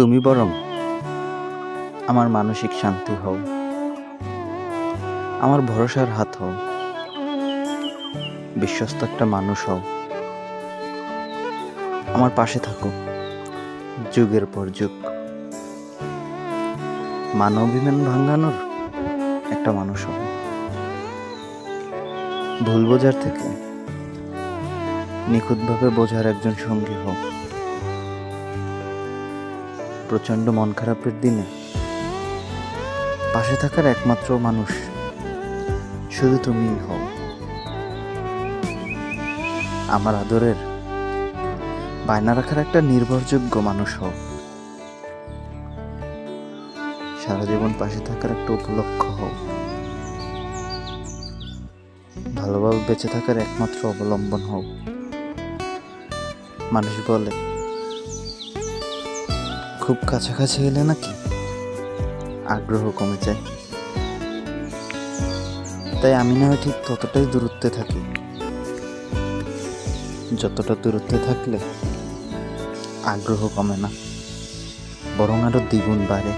তুমি বরং আমার মানসিক শান্তি হও, আমার ভরসার হাত হও, বিশ্বস্ত একটা মানুষ হও, আমার পাশে থাকো যুগের পর যুগ। মানবাভিমান ভাঙানোর একটা মানুষ হও, ভুল বোঝার থেকে নিখুঁতভাবে বোঝার একজন সঙ্গী হও। প্রচন্ড মন খারাপের দিনে পাশে থাকার একমাত্র মানুষ শুধু তুমিই হও। আমার আদরের বায়না রাখার একটা নির্ভরযোগ্য মানুষ হও। সারা জীবন পাশে থাকার একটা উপলক্ষ হও। ভালোভাবে বেঁচে থাকার একমাত্র অবলম্বন হও। মানুষ বলে খুব কাছাকাছি এলে নাকি আগ্রহ কমে যায়, তাই আমি না হয় ঠিক ততটাই দূরত্বে থাকি যতটা দূরত্বে থাকলে আগ্রহ কমে না, বরং আরো দ্বিগুণ বাড়ে।